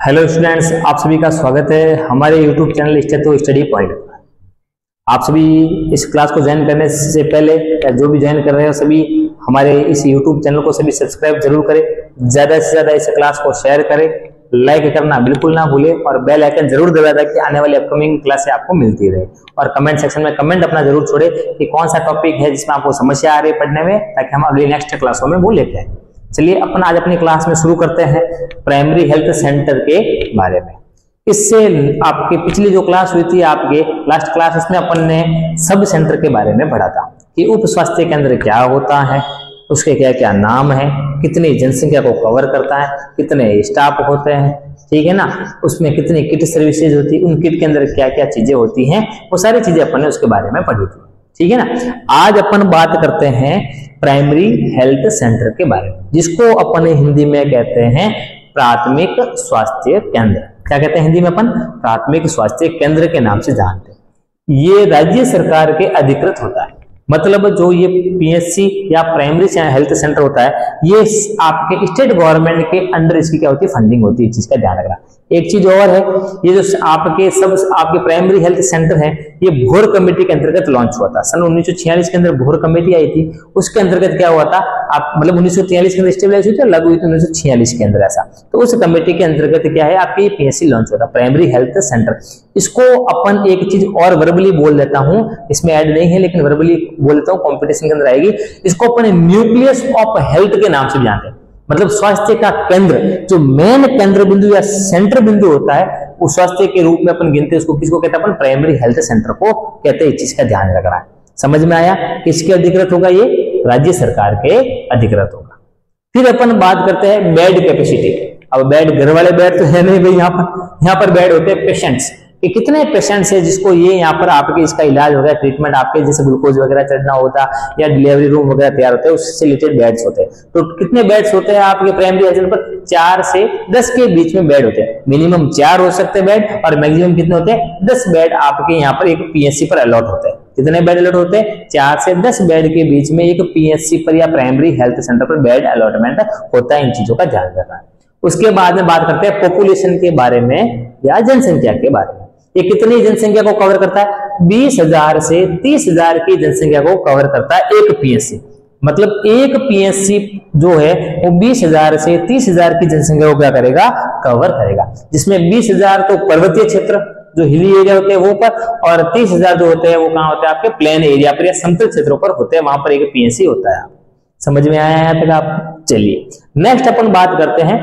Hello students, आप सभी का स्वागत है हमारे YouTube channel stetho study point पर। आप सभी इस क्लास को ज्वाइन करने से पहले या जो भी ज्वाइन कर रहे हो सभी हमारे इस यूट्यूब चैनल को सभी सब्सक्राइब जरूर करें, ज्यादा से ज्यादा इस क्लास को शेयर करें, लाइक करना बिल्कुल ना भूलें और बेल आइकन जरूर दबा दें कि आने वाली अपकमिंग क्लासें आपको मिलती रहे। और कमेंट सेक्शन में कमेंट अपना जरूर छोड़े कि कौन सा टॉपिक है जिसमें आपको समस्या आ रही है पढ़ने में, ताकि हम अगली नेक्स्ट क्लासों में वो लेते हैं। चलिए अपन आज अपनी क्लास में शुरू करते हैं प्राइमरी हेल्थ सेंटर के बारे में। इससे आपकी पिछली जो क्लास हुई थी आपके लास्ट क्लास, उसमें अपन ने सब सेंटर के बारे में पढ़ा था कि उप स्वास्थ्य केंद्र क्या होता है, उसके क्या क्या नाम है, कितनी जनसंख्या को कवर करता है, कितने स्टाफ होते हैं, ठीक है ना, उसमें कितनी किट सर्विसेज होती है, उन किट के अंदर क्या क्या चीजें होती हैं, वो सारी चीजें अपन ने उसके बारे में पढ़ी थी, ठीक है ना। आज अपन बात करते हैं प्राइमरी हेल्थ सेंटर के बारे में, जिसको अपन हिंदी में कहते हैं प्राथमिक स्वास्थ्य केंद्र। क्या कहते हैं हिंदी में अपन? प्राथमिक स्वास्थ्य केंद्र के नाम से जानते हैं। ये राज्य सरकार के अधिकृत होता है, मतलब जो ये पीएचसी या प्राइमरी हेल्थ सेंटर होता है, ये आपके स्टेट गवर्नमेंट के अंडर इसकी क्या होती है, फंडिंग होती है। चीज का ध्यान रखना। एक चीज और है, ये जो आपके प्राइमरी हेल्थ सेंटर है, ये भोर कमेटी के अंतर्गत लॉन्च हुआ था। सन 1946 के अंदर भोर कमेटी आई थी, उसके अंतर्गत क्या हुआ था, आप मतलब 1943 के अंदर स्टेबलाइज हुई थी, लागू हुई थी 1946 के अंदर ऐसा। तो उस कमेटी के अंतर्गत क्या है, आपके पीएचसी लॉन्च हुआ था, प्राइमरी हेल्थ सेंटर। इसको अपन एक चीज और वर्बली बोल देता हूं, इसमें ऐड नहीं है लेकिन वर्बली बोलता हूं, कंपटीशन के अंदर आएगी। इसको अपन न्यूक्लियस ऑफ हेल्थ के नाम से जानते हैं, मतलब स्वास्थ्य का केंद्र, जो मेन केंद्र बिंदु या सेंटर बिंदु होता है, उस स्वास्थ्य के रूप में अपन गिनते हैं। उसको किसको कहते हैं अपन? प्राइमरी हेल्थ सेंटर को कहते हैं। इस चीज का ध्यान रखना है। समझ में आया? किसके अधिकृत होगा? ये राज्य सरकार के अधिकृत होगा। फिर अपन बात करते हैं बेड कैपेसिटी। अब बेड घर वाले बेड तो है नहीं भाई, यहाँ पर बेड होते हैं पेशेंट्स कि कितने पेशेंट्स है जिसको ये यहाँ पर आपके इसका इलाज हो गया, ट्रीटमेंट आपके जैसे ग्लूकोज वगैरह चढ़ना होता या डिलीवरी रूम वगैरह तैयार होते हैं, उससे रिलेटेड बेड्स होते हैं। तो कितने बेड्स होते हैं आपके प्राइमरी हेल्थ सेंटर पर? 4 से 10 के बीच में बेड होते हैं। मिनिमम 4 हो सकते हैं बेड और मैक्सिमम कितने होते हैं? 10 बेड आपके यहाँ पर एक पीएचसी पर अलॉट होते हैं। कितने बेड अलॉट होते हैं? 4 से 10 बेड के बीच में एक पीएचसी पर या प्राइमरी हेल्थ सेंटर पर बेड अलॉटमेंट होता है। इन चीजों का ध्यान रखना है। उसके बाद में बात करते हैं पॉपुलेशन के बारे में या जनसंख्या के बारे में। ये कितनी जनसंख्या को कवर करता है? 20,000 से 30,000 की जनसंख्या को कवर करता है एक पीएचसी। मतलब एक पीएचसी जो है वो 20,000 से 30,000 की जनसंख्या को क्या करेगा? कवर करेगा। जिसमें 20,000 तो पर्वतीय क्षेत्र जो हिली एरिया होते हैं वो पर, और 30,000 जो होते हैं वो कहाँ होते हैं? आपके प्लेन एरिया पर या समतल क्षेत्रों पर होते हैं, वहां पर एक पीएचसी होता है। समझ में आया यहाँ तक आप? चलिए नेक्स्ट अपन बात करते हैं,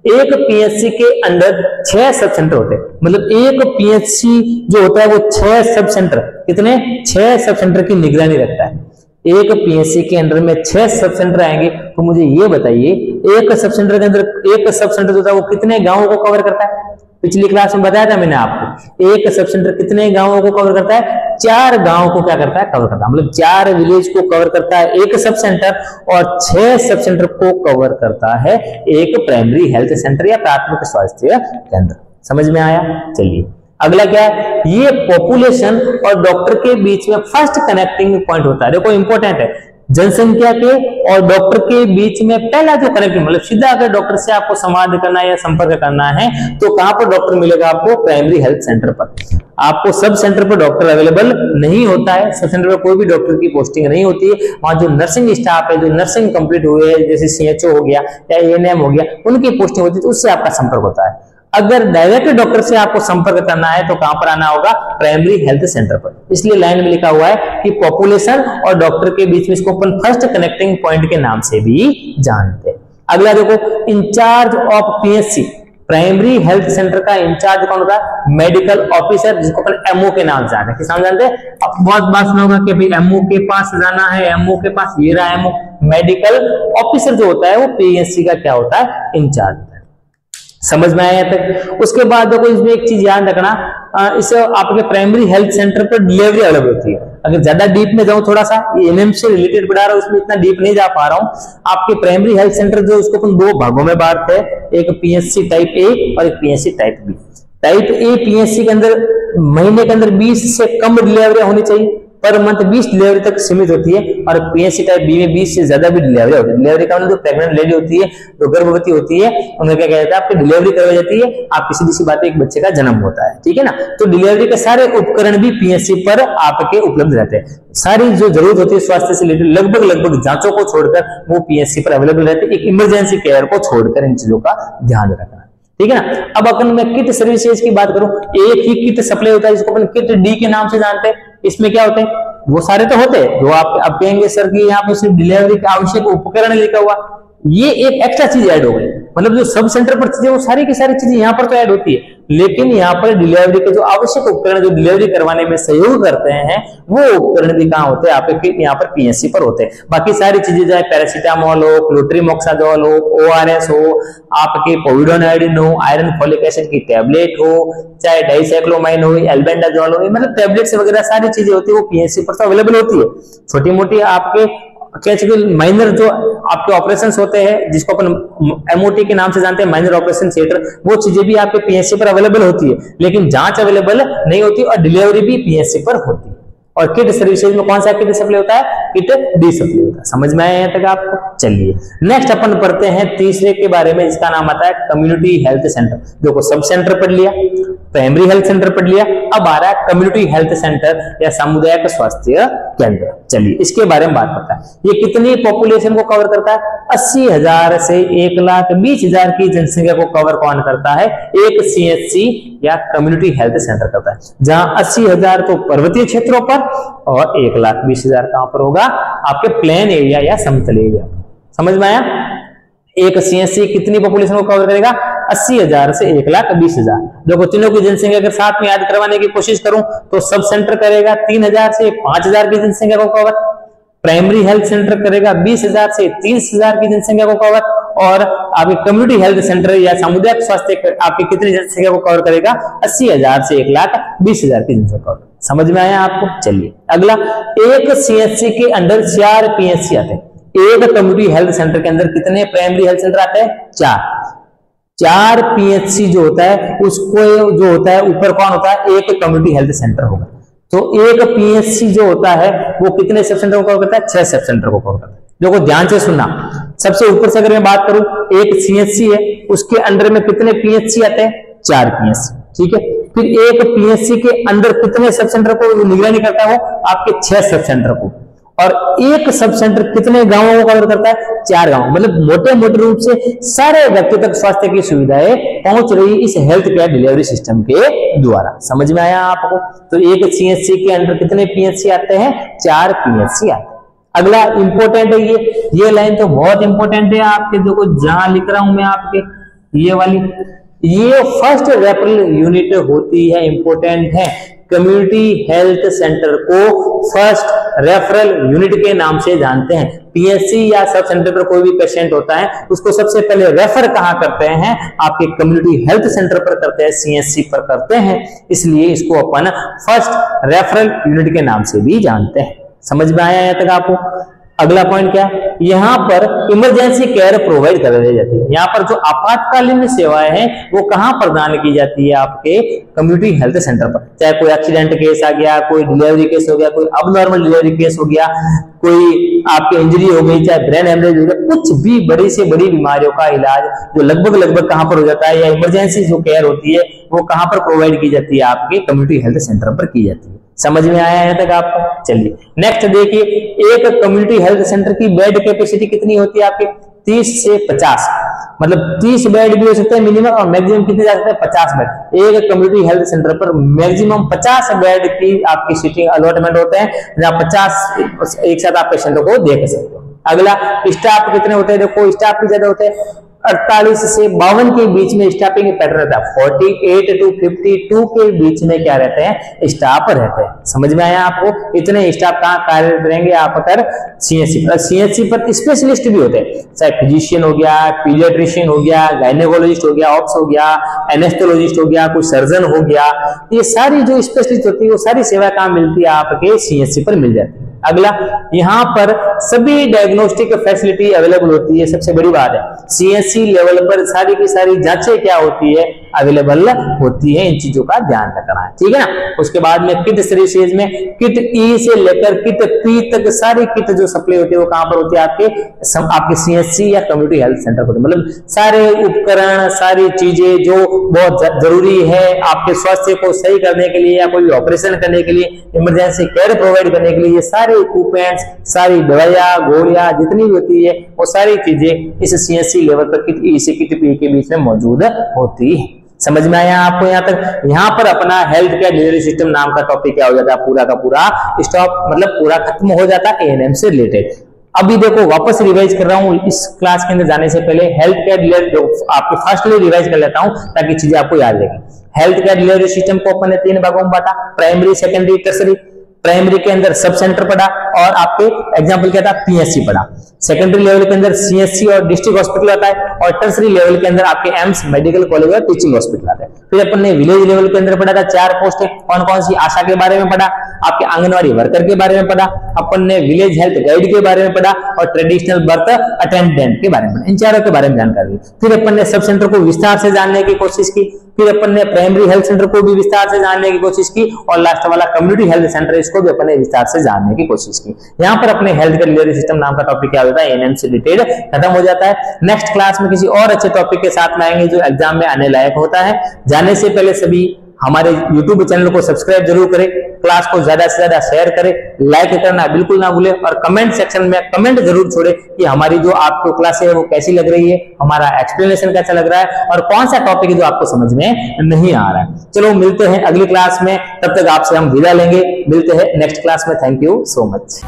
एक पीएचसी के अंदर 6 सब सेंटर होते हैं। मतलब एक पीएचसी जो होता है वो 6 सब सेंटर, कितने? 6 सब सेंटर की निगरानी रखता है। एक पीएचसी के अंदर में 6 सब सेंटर आएंगे। तो मुझे ये बताइए, एक सब सेंटर के अंदर एक सब सेंटर जो होता है वो कितने गांवों को कवर करता है? पिछली क्लास में बताया था मैंने आपको, एक सब सेंटर कितने गांवों को कवर करता है? 4 गांवों को क्या करता है? कवर करता है। मतलब 4 विलेज को कवर करता है एक सब सेंटर, और 6 सब सेंटर को कवर करता है एक प्राइमरी हेल्थ सेंटर या प्राथमिक स्वास्थ्य केंद्र। समझ में आया? चलिए अगला क्या है, ये पॉपुलेशन और डॉक्टर के बीच में फर्स्ट कनेक्टिंग पॉइंट होता है। देखो इंपॉर्टेंट है, जनसंख्या के और डॉक्टर के बीच में पहला जो कनेक्टिंग, मतलब सीधा अगर डॉक्टर से आपको संवाद करना है या संपर्क करना है तो कहां पर डॉक्टर मिलेगा आपको? प्राइमरी हेल्थ सेंटर पर। आपको सब सेंटर पर डॉक्टर अवेलेबल नहीं होता है, सब सेंटर पर कोई भी डॉक्टर की पोस्टिंग नहीं होती है। वहां जो नर्सिंग स्टाफ है, जो नर्सिंग कंप्लीट हुए हैं, जैसे सीएचओ हो गया या एएनएम हो गया, उनकी पोस्टिंग होती है, तो उससे आपका संपर्क होता है। अगर डायरेक्ट डॉक्टर से आपको संपर्क करना है तो कहां पर आना होगा? प्राइमरी हेल्थ सेंटर पर। इसलिए लाइन में लिखा हुआ है कि पॉपुलेशन और डॉक्टर के बीच में इसको अपन फर्स्ट कनेक्टिंग पॉइंट के नाम से भी जानते हैं। अगला देखो, in charge of PHC, primary health centre का इंचार्ज कौन होता है? मेडिकल ऑफिसर, जिसको अपन एमओ के नाम जानते हैं। किस नाम जानते हैं? अब बहुत बात सुना होगा कि भाई एमओ के पास जाना है, एमओ के पास, ये रहा एमओ। मेडिकल ऑफिसर जो होता है वो पीएचसी का क्या होता है? इंचार्ज। समझ में आया तक? उसके बाद देखो इसमें एक चीज याद रखना, इसे आपके प्राइमरी हेल्थ सेंटर पर डिलीवरी अलग होती है। अगर ज्यादा डीप में जाऊं, थोड़ा सा एनएम से रिलेटेड पढ़ा रहा हूं, उसमें इतना डीप नहीं जा पा रहा हूं। आपके प्राइमरी हेल्थ सेंटर जो उसको अपन 2 भागों में बांटते हैं, एक पीएचसी टाइप ए और एक PHC type B. Type A PHC के अंदर महीने के अंदर 20 से कम डिलीवरी होनी चाहिए, पर मंथ 20 डिलीवरी तक सीमित होती है। और पीएससी टाइप बी में 20 से ज्यादा भी डिलीवरी होती है। डिलीवरी का मतलब जो प्रेग्नेंट लेडी होती है, जो गर्भवती होती है, उन्हें क्या कहता है, आपकी डिलीवरी करवाई जाती है, आपकी सीधी सी बात है, एक बच्चे का जन्म होता है, ठीक है ना। तो डिलीवरी के सारे उपकरण भी पीएससी पर आपके उपलब्ध रहते हैं। सारी जो जरूरत होती है स्वास्थ्य से रिलेटेड लगभग जांचों को छोड़कर वो पीएससी पर अवेलेबल रहते हैं। एक इमरजेंसी केयर को छोड़कर इन चीजों का ध्यान रखना, ठीक है ना। अब अगर मैं किट सर्विसेज की बात करूं, एक ही किट सप्लाई होता है जिसको अपन किट डी के नाम से जानते हैं। इसमें क्या होते हैं, वो सारे तो होते हैं जो आप अब कहेंगे सर कि यहाँ पे सिर्फ डिलीवरी के आवश्यक उपकरण लिखा हुआ, ये एक एक्स्ट्रा चीज ऐड हो गई। मतलब जो सब सेंटर पर चीजें वो सारी की सारी चीजें यहाँ पर तो ऐड होती है, लेकिन यहाँ पर डिलीवरी के जो आवश्यक उपकरण जो डिलीवरी करवाने में सहयोग करते हैं वो उपकरण भी कहाँ होते हैं, आपके यहाँ पर पीएससी पर होते हैं। बाकी सारी चीजें चाहे पैरासीटामोल हो, क्लोट्रीमोक्साजोल हो, ओआरएस हो, आपके पोविडोन आयोडीन हो, आयरन फोलिक एसिड की टैबलेट हो, चाहे डाइसाइक्लोमाइन हो, एल्बेंडाजोल हो, मतलब टैबलेट्स वगैरह सारी चीजें होती है वो पीएससी पर तो अवेलेबल होती है। छोटी मोटी आपके माइनर जो आपके ऑपरेशंस होते हैं जिसको अपन एमओटी के नाम से जानते हैं, माइनर ऑपरेशन थिएटर, वो चीजें भी आपके पीएससी पर अवेलेबल होती है, लेकिन जांच अवेलेबल नहीं होती और डिलीवरी भी पीएससी पर होती है। और किट सर्विसेज में कौन सा किट सप्लाई होता है, किट डी सप्लाई होता है। समझ में आया यहाँ तक आपको? चलिए नेक्स्ट अपन पढ़ते हैं तीसरे के बारे में, जिसका नाम आता है कम्युनिटी हेल्थ सेंटर। देखो सब सेंटर पढ़ लिया, प्राइमरी हेल्थ सेंटर पढ़ लिया, अब आ रहा है कम्युनिटी हेल्थ सेंटर या सामुदायिक स्वास्थ्य केंद्र। चलिए इसके बारे में बात करता है। ये कितनी पॉपुलेशन को कवर करता है, 80,000 से 1,20,000 की जनसंख्या को कवर कौन करता है, एक सीएचसी या कम्युनिटी हेल्थ सेंटर करता है। जहां 80,000 तो पर्वतीय क्षेत्रों पर और 1,20,000 कहां पर होगा, आपके प्लेन एरिया या समतल एरिया। समझ में आया? एक सीएचसी कितनी पॉपुलेशन को कवर करेगा, 80,000 से 1,20,000। देखो तीनों की जनसंख्या अगर साथ में याद करवाने की कोशिश करूं तो सब सेंटर करेगा 3,000 से 5,000 की जनसंख्या को कवर, प्राइमरी हेल्थ सेंटर करेगा 20,000 से 30,000 की जनसंख्या को कवर, और आपके कम्युनिटी हेल्थ सेंटर या सामुदायिक स्वास्थ्य आपकी कितनी जनसंख्या को कवर करेगा, 80,000 से 1,20,000 की जनसंख्या को। समझ में आया आपको? चलिए अगला, एक सीएचसी के अंदर 4 पीएचसी आते हैं। एक कम्युनिटी हेल्थ सेंटर के अंदर कितने प्राइमरी हेल्थ सेंटर आते हैं, 4 पीएचसी जो होता है उसको जो होता है ऊपर कौन होता है, एक कम्युनिटी हेल्थ सेंटर होगा। तो एक पीएचसी जो होता है वो कितने सब सेंटर को कवर करता है, 6 सब सेंटर को कवर करता है। देखो ध्यान से सुनना, सबसे ऊपर से अगर मैं बात करूं, एक सीएचसी है उसके अंदर में कितने पीएचसी आते हैं, 4 पीएचसी, ठीक है। फिर एक पीएचसी के अंदर कितने सब सेंटर को निगरानी करता है, वो आपके 6 सब सेंटर को, और एक सब सेंटर कितने गांवों को कवर करता है, 4 गांव। मतलब मोटे मोटे रूप से सारे व्यक्ति तक स्वास्थ्य की सुविधाएं पहुंच रही इस हेल्थ केयर डिलीवरी सिस्टम के द्वारा। समझ में आया आपको? तो एक सीएचसी के अंदर कितने पीएचसी आते हैं, 4 पीएचसी आते हैं। अगला इंपॉर्टेंट है ये लाइन तो बहुत इंपॉर्टेंट है आपके, देखो जहां लिख रहा हूं मैं आपके, ये वाली, ये फर्स्ट रेफरल यूनिट होती है, इंपॉर्टेंट है। कम्युनिटी हेल्थ सेंटर को फर्स्ट रेफरल यूनिट के नाम से जानते हैं। पीएचसी या सब सेंटर पर कोई भी पेशेंट होता है उसको सबसे पहले रेफर कहां करते हैं, आपके कम्युनिटी हेल्थ सेंटर पर करते हैं, सीएचसी पर करते हैं, इसलिए इसको अपन फर्स्ट रेफरल यूनिट के नाम से भी जानते हैं। समझ में आया यहाँ तक आपको? अगला पॉइंट क्या है, यहाँ पर इमरजेंसी केयर प्रोवाइड कर दी जाती है। यहाँ पर जो आपातकालीन सेवाएं हैं वो कहाँ प्रदान की जाती है, आपके कम्युनिटी हेल्थ सेंटर पर। चाहे कोई एक्सीडेंट केस आ गया, कोई डिलीवरी केस हो गया, कोई अबनॉर्मल डिलीवरी केस हो गया, कोई आपकी इंजरी हो गई, चाहे ब्रेन हेमरेज हो गया, कुछ भी बड़ी से बड़ी बीमारियों का इलाज जो लगभग कहाँ पर हो जाता है, या इमरजेंसी जो केयर होती है वो कहाँ पर प्रोवाइड की जाती है, आपके कम्युनिटी हेल्थ सेंटर पर की जाती है। समझ में आया यहाँ तक आपको? चलिए नेक्स्ट देखिए, एक कम्युनिटी हेल्थ सेंटर की बेड कैपेसिटी कितनी होती है आपके, 30 से 50। मतलब 30 बेड भी हो सकते हैं मिनिमम, और मैक्सिमम कितने जा सकते हैं, 50 बेड। एक कम्युनिटी हेल्थ सेंटर पर मैक्सिमम 50 बेड की आपकी सीटिंग अलॉटमेंट होते हैं, जहां 50 एक साथ आप पेशेंटों को देख सकते हो। अगला, स्टाफ कितने होते हैं, देखो स्टाफ भी ज्यादा होते हैं, 48 से 52 के बीच में स्टाफिंग पैटर्न रहता है। 48 to 52 के बीच में क्या रहते हैं, स्टाफ रहते हैं। समझ में आया आपको? इतने स्टाफ कहाँ कार्यरत रहेंगे, आप अगर सीएचसी पर। सीएचसी पर स्पेशलिस्ट भी होते हैं, चाहे फिजिशियन हो गया, पीडियाट्रिशियन हो गया, गायनेकोलॉजिस्ट हो गया, ऑप्स हो गया, एनेस्थोलॉजिस्ट हो गया, कोई सर्जन हो गया, ये सारी जो स्पेशलिस्ट होती है वो सारी सेवा कहाँ मिलती है, आपके सीएचसी पर मिल जाती है। अगला, यहाँ पर सभी डायग्नोस्टिक फैसिलिटी अवेलेबल होती है। सबसे बड़ी बात है, सीएचसी लेवल पर सारी की सारी जांचें क्या होती है, अवेलेबल होती है। इन चीजों का ध्यान रखना है, ठीक है ना। उसके बाद में किट सीरीज में किट ई से लेकर किट पी तक सारी किट जो सप्लाई होती है वो कहां पर होती है, आपके सीएचसी या कम्युनिटी हेल्थ सेंटर पर। मतलब सारे उपकरण, सारी चीजें जो बहुत जरूरी है आपके स्वास्थ्य को सही करने के लिए या कोई ऑपरेशन करने के लिए, इमरजेंसी केयर प्रोवाइड करने के लिए, ये सारे इक्विपमेंट्स, सारी दवाइयां, गोलियां जितनी भी होती है वो सारी चीजें इस सीएचसी लेवल पर किट ई से किट पी के बीच में मौजूद होती है। समझ में आया आपको यहाँ तक। यहाँ पर अपना हेल्थ केयर डिलीवरी सिस्टम नाम का टॉपिक क्या हो जाता है, पूरा का पूरा स्टॉप, मतलब पूरा खत्म हो जाता है एएनएम से रिलेटेड। अभी देखो वापस रिवाइज कर रहा हूँ इस क्लास के अंदर जाने से पहले हेल्थ केयर डिलीवरी आपके फर्स्टली रिवाइज कर लेता हूँ ताकि चीजें आपको याद रहेगी। हेल्थ केयर डिलीवरी सिस्टम को अपन ने 3 भागों में बांटा, प्राइमरी, सेकेंडरी, टर्सरी। प्राइमरी के अंदर सब सेंटर पड़ा और आपके एग्जांपल क्या था, पीएससी पड़ा। सेकेंडरी लेवल के अंदर सीएचसी और डिस्ट्रिक्ट हॉस्पिटल आता है और टर्सरी लेवल के अंदर आपके एम्स, मेडिकल कॉलेज और टीचिंग हॉस्पिटल आता है। फिर अपन ने विलेज लेवल के अंदर पढ़ा था 4 पोस्टें, कौन कौन सी, आशा के बारे में पढ़ा, आपके आंगनवाड़ी वर्कर के बारे में पढ़ा, अपन ने विलेज हेल्थ गाइड के बारे में पढ़ा और ट्रेडिशनल बर्थ अटेंडेंट के बारे में पढ़ा। इन चारों के बारे में जानकारी। फिर अपन ने सब सेंटर को विस्तार से जानने की कोशिश की, फिर अपन ने प्राइमरी हेल्थ सेंटर को भी विस्तार से जानने की कोशिश की और लास्ट वाला कम्युनिटी हेल्थ सेंटर इसको भी अपन ने विस्तार से जानने की कोशिश की। यहाँ पर अपने हेल्थ केयर डिलीवरी सिस्टम नाम का टॉपिक क्या होता है, एएनएम से रिलेटेड खत्म हो जाता है। नेक्स्ट क्लास में किसी और अच्छे टॉपिक के साथ में आएंगे जो एग्जाम में आने लायक होता है। जाने से पहले सभी हमारे YouTube चैनल को सब्सक्राइब जरूर करें, क्लास को ज्यादा से ज्यादा शेयर करें, लाइक करना बिल्कुल ना भूलें और कमेंट सेक्शन में कमेंट जरूर छोड़ें कि हमारी जो आपको क्लास है वो कैसी लग रही है, हमारा एक्सप्लेनेशन कैसा लग रहा है और कौन सा टॉपिक है जो आपको समझ में नहीं आ रहा है। चलो मिलते हैं अगली क्लास में, तब तक आपसे हम विदा लेंगे। मिलते हैं नेक्स्ट क्लास में। Thank you so much.